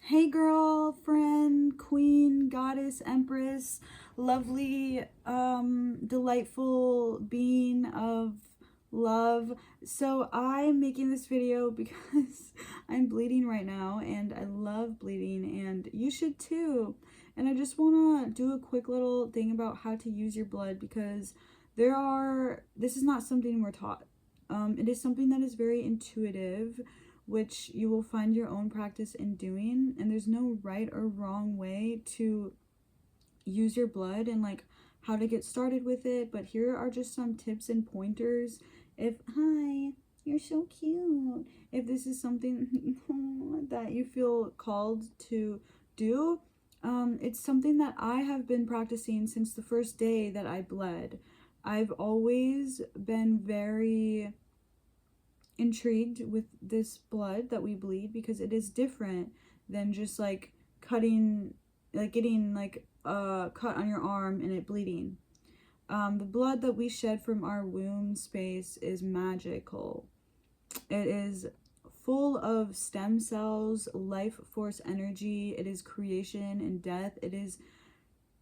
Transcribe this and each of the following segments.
Hey girlfriend, queen, goddess, empress, lovely, delightful being of love. So I'm making this video because I'm bleeding right now and I love bleeding and you should too. And I just want to do a quick little thing about how to use your blood because this is not something we're taught. It is something that is very intuitive, which you will find your own practice in doing, and there's no right or wrong way to use your blood and like how to get started with it. But here are just some tips and pointers. Hi, you're so cute, if this is something that you feel called to do. It's something that I have been practicing since the first day that I bled. I've always been very intrigued with this blood that we bleed because it is different than just like getting like a cut on your arm and it bleeding. The blood that we shed from our womb space is magical. It is full of stem cells, life force energy. It is creation and death. It is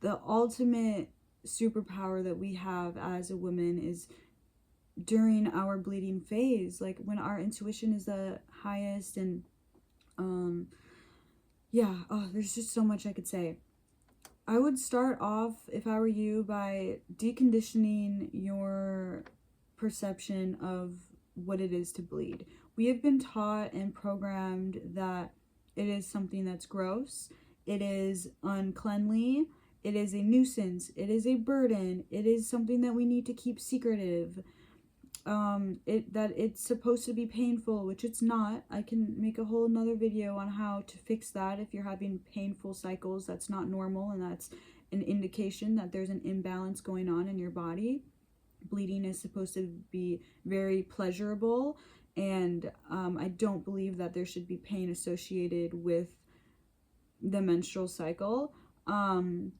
the ultimate superpower that we have as a woman, is during our bleeding phase, like when our intuition is the highest. And there's just so much I could say. I would start off, if I were you, by deconditioning your perception of what it is to bleed. We have been taught and programmed that it is something that's gross, it is uncleanly, it is a nuisance, it is a burden, it is something that we need to keep secretive. That it's supposed to be painful, which it's not. I can make a whole nother video on how to fix that. If you're having painful cycles, that's not normal, and that's an indication that there's an imbalance going on in your body. Bleeding is supposed to be very pleasurable, and I don't believe that there should be pain associated with the menstrual cycle. So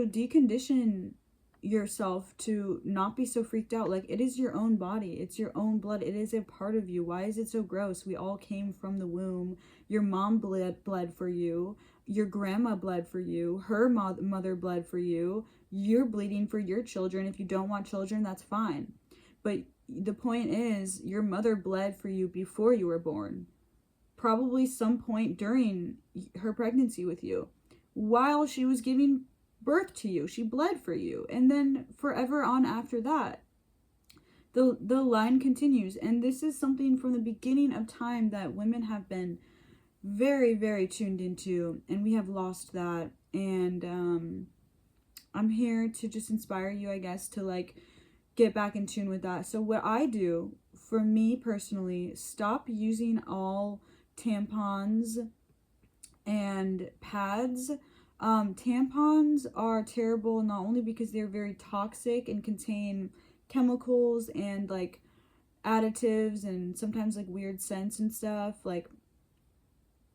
decondition yourself to not be so freaked out. Like, it is your own body, it's your own blood, it is a part of you. Why is it so gross? We all came from the womb. Your mom bled for you, your grandma bled for you, her mother bled for you, you're bleeding for your children. If you don't want children, that's fine, but the point is, your mother bled for you before you were born, probably some point during her pregnancy with you. While she was giving birth to you, she bled for you, and then forever on after that, the line continues. And this is something from the beginning of time that women have been very, very tuned into, and we have lost that. And I'm here to just inspire you, I guess, to like get back in tune with that. So what I do, for me personally, stop using all tampons and pads. Tampons are terrible, not only because they're very toxic and contain chemicals and like additives and sometimes like weird scents and stuff, like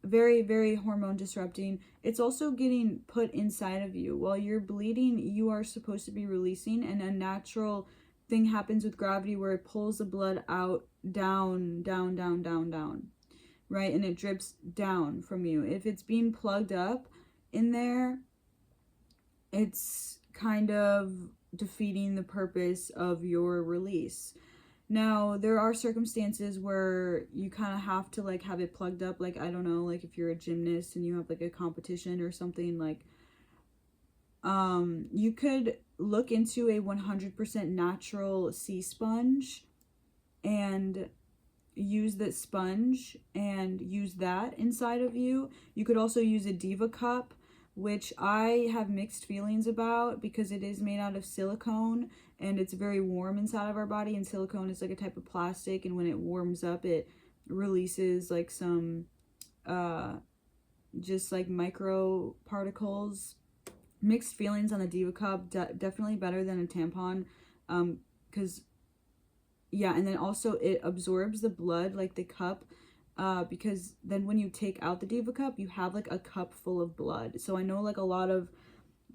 very, very hormone disrupting. It's also getting put inside of you. While you're bleeding, you are supposed to be releasing, and a natural thing happens with gravity where it pulls the blood out, down, down, down, down, down, right? And it drips down from you. If it's being plugged up in there, it's kind of defeating the purpose of your release. Now, there are circumstances where you kind of have to like have it plugged up. Like, I don't know, like if you're a gymnast and you have like a competition or something, like you could look into a 100% natural sea sponge and use that sponge and use that inside of you. You could also use a Diva cup, which I have mixed feelings about because it is made out of silicone and it's very warm inside of our body, and silicone is like a type of plastic, and when it warms up it releases like some just like micro particles. Mixed feelings on the Diva cup. Definitely better than a tampon, because and then also it absorbs the blood, like the cup, because then when you take out the Diva cup, you have like a cup full of blood. So I know like a lot of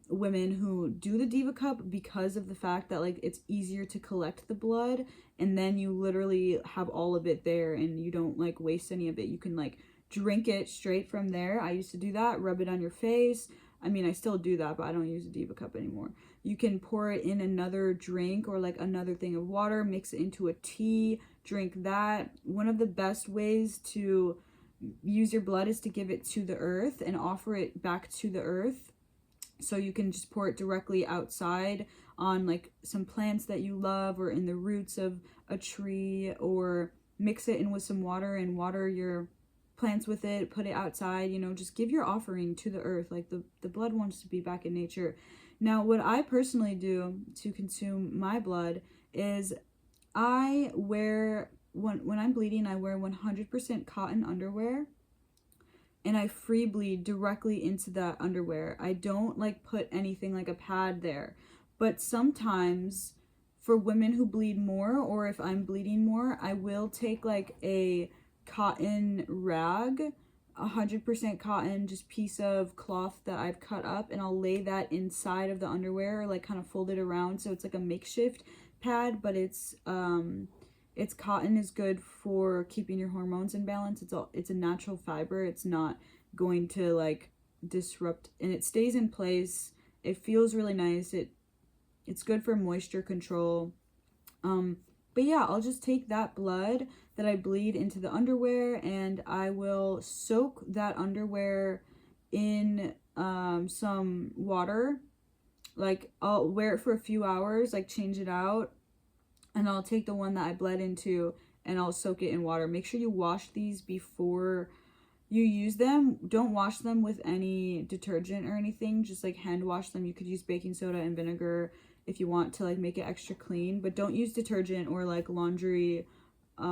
women who do the Diva Cup because of the fact that like it's easier to collect the blood, and then you literally have all of it there and you don't like waste any of it. You can like drink it straight from there. I used to do that, rub it on your face. I mean, I still do that, but I don't use a Diva Cup anymore. You can pour it in another drink or like another thing of water, mix it into a tea, drink that. One of the best ways to use your blood is to give it to the earth and offer it back to the earth. So you can just pour it directly outside on like some plants that you love, or in the roots of a tree, or mix it in with some water and water your plants with it, put it outside, you know, just give your offering to the earth. Like the blood wants to be back in nature. Now, what I personally do to consume my blood is I wear, when I'm bleeding, I wear 100% cotton underwear, and I free bleed directly into that underwear. I don't like put anything like a pad there. But sometimes for women who bleed more, or if I'm bleeding more, I will take like a cotton rag, 100% cotton, just piece of cloth that I've cut up, and I'll lay that inside of the underwear, or like kind of fold it around so it's like a makeshift pad, but it's cotton is good for keeping your hormones in balance. It's a natural fiber. It's not going to like disrupt, and it stays in place. It feels really nice. It's good for moisture control. But yeah, I'll just take that blood that I bleed into the underwear, and I will soak that underwear in some water. Like I'll wear it for a few hours, like change it out, and I'll take the one that I bled into and I'll soak it in water. Make sure you wash these before you use them. Don't wash them with any detergent or anything. Just like hand wash them. You could use baking soda and vinegar if you want to like make it extra clean, but don't use detergent or like laundry, what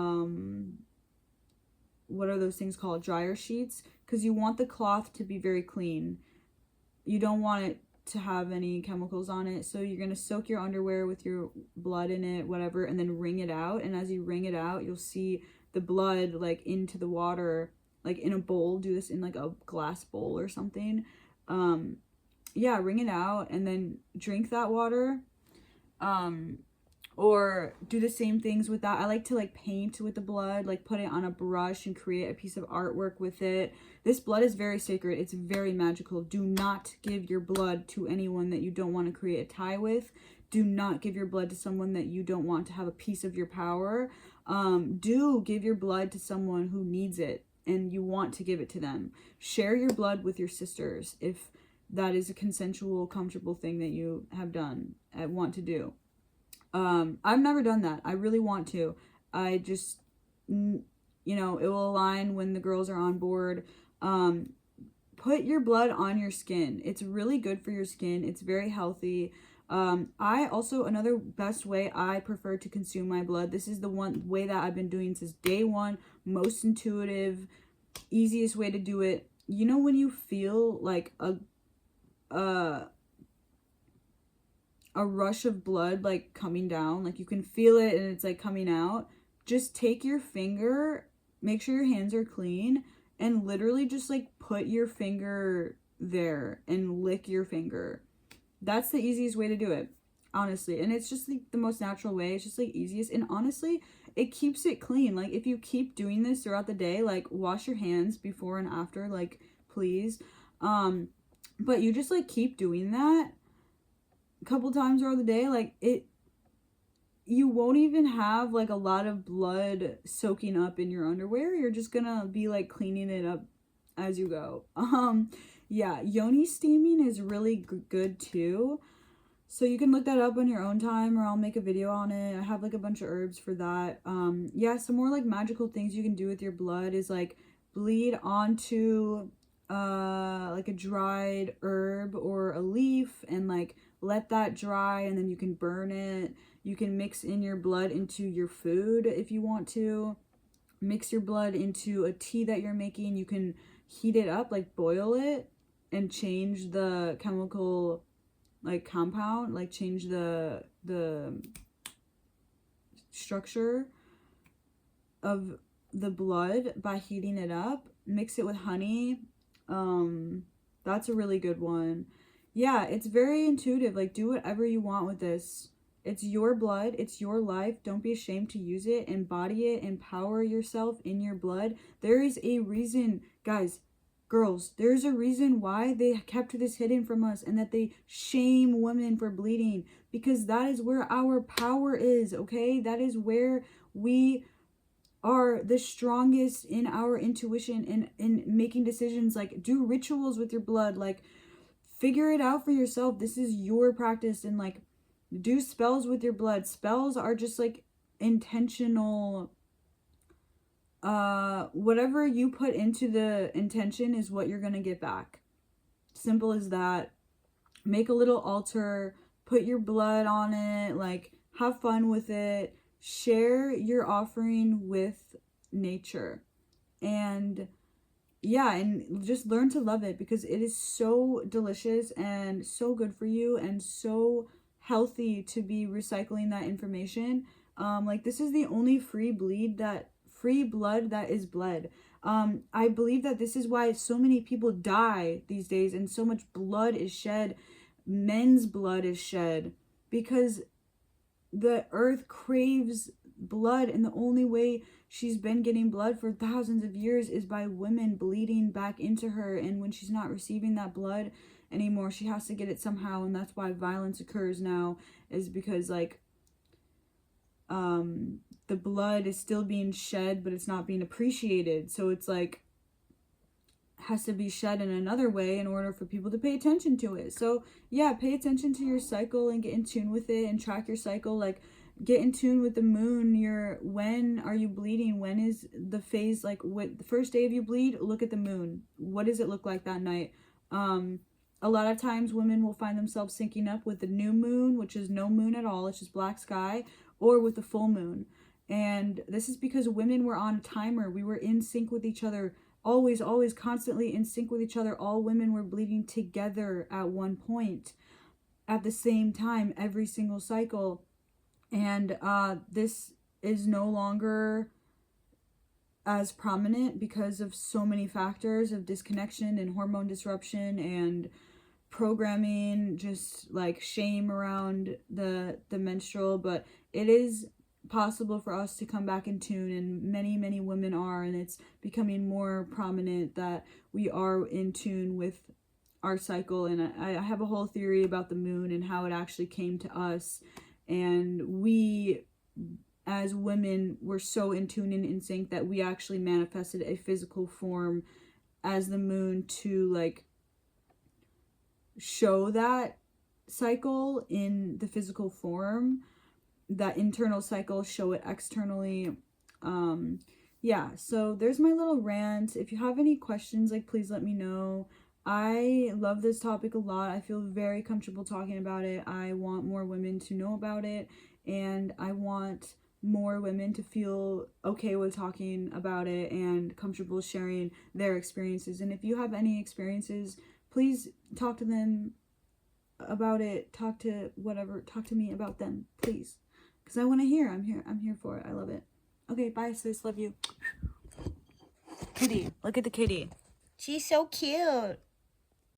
are those things called? Dryer sheets, because you want the cloth to be very clean. You don't want it to have any chemicals on it. So you're going to soak your underwear with your blood in it, whatever, and then wring it out. And as you wring it out, you'll see the blood like into the water, like in a bowl. Do this in like a glass bowl or something. Yeah, wring it out and then drink that water. Or do the same things with that. I like to like paint with the blood, like put it on a brush and create a piece of artwork with it. This blood is very sacred. It's very magical. Do not give your blood to anyone that you don't want to create a tie with. Do not give your blood to someone that you don't want to have a piece of your power. Do give your blood to someone who needs it and you want to give it to them. Share your blood with your sisters if that is a consensual, comfortable thing that you have done and want to do. I've never done that. I really want to. I just, you know, it will align when the girls are on board. Put your blood on your skin. It's really good for your skin. It's very healthy. I also, another best way I prefer to consume my blood, this is the one way that I've been doing since day one, most intuitive, easiest way to do it. You know, when you feel like a rush of blood like coming down, like you can feel it and it's like coming out, just take your finger, make sure your hands are clean, and literally just like put your finger there and lick your finger. That's the easiest way to do it, honestly. And it's just like the most natural way. It's just like easiest, and honestly it keeps it clean. Like if you keep doing this throughout the day, like wash your hands before and after, like please. But you just like keep doing that a couple times throughout the day, like you won't even have like a lot of blood soaking up in your underwear. You're just gonna be like cleaning it up as you go. Yeah, yoni steaming is really good too, so you can look that up on your own time, or I'll make a video on it. I have like a bunch of herbs for that. Yeah, some more like magical things you can do with your blood is like bleed onto like a dried herb or a leaf and like let that dry, and then you can burn it. You can mix in your blood into your food if you want to. Mix your blood into a tea that you're making. You can heat it up, like boil it, and change the chemical like compound, like change the structure of the blood by heating it up. Mix it with honey. That's a really good one. Yeah, it's very intuitive. Like, do whatever you want with this. It's your blood, it's your life. Don't be ashamed to use it, embody it, empower yourself in your blood. There is a reason, guys, girls, there's a reason why they kept this hidden from us and that they shame women for bleeding, because that is where our power is, okay? That is where we are the strongest in our intuition and in making decisions. Like, do rituals with your blood, like figure it out for yourself. This is your practice. And like, do spells with your blood. Spells are just like intentional, whatever you put into the intention is what you're gonna get back. Simple as that. Make a little altar, put your blood on it, like have fun with it, share your offering with nature. And yeah, and just learn to love it, because it is so delicious and so good for you and so healthy to be recycling that information. Like, this is the only free blood that is bled. I believe that this is why so many people die these days and so much blood is shed. Men's blood is shed because the earth craves blood, and the only way she's been getting blood for thousands of years is by women bleeding back into her. And when she's not receiving that blood anymore, she has to get it somehow. And that's why violence occurs now, is because like the blood is still being shed, but it's not being appreciated. So it's like has to be shed in another way in order for people to pay attention to it. So yeah, pay attention to your cycle and get in tune with it and track your cycle. Like, get in tune with the moon. When are you bleeding? When is the phase? Like, what the first day of you bleed, look at the moon. What does it look like that night? A lot of times women will find themselves syncing up with the new moon, which is no moon at all, it's just black sky, or with the full moon. And this is because women were on a timer. We were in sync with each other, always, constantly in sync with each other. All women were bleeding together at one point, at the same time, every single cycle. And this is no longer as prominent because of so many factors of disconnection and hormone disruption and programming, just like shame around the menstrual. But it is possible for us to come back in tune, and many women are, and it's becoming more prominent that we are in tune with our cycle. And I have a whole theory about the moon and how it actually came to us, and we as women were so in tune and in sync that we actually manifested a physical form as the moon to like show that cycle in the physical form, that internal cycle, show it externally. Yeah, so there's my little rant. If you have any questions, like, please let me know. I love this topic a lot. I feel very comfortable talking about it. I want more women to know about it, and I want more women to feel okay with talking about it and comfortable sharing their experiences. And if you have any experiences, please talk to them about it. Talk to me about them, please, because I want to hear. I'm here for it. I love it. Okay, bye sis, love you. Kitty, look at the kitty. She's so cute.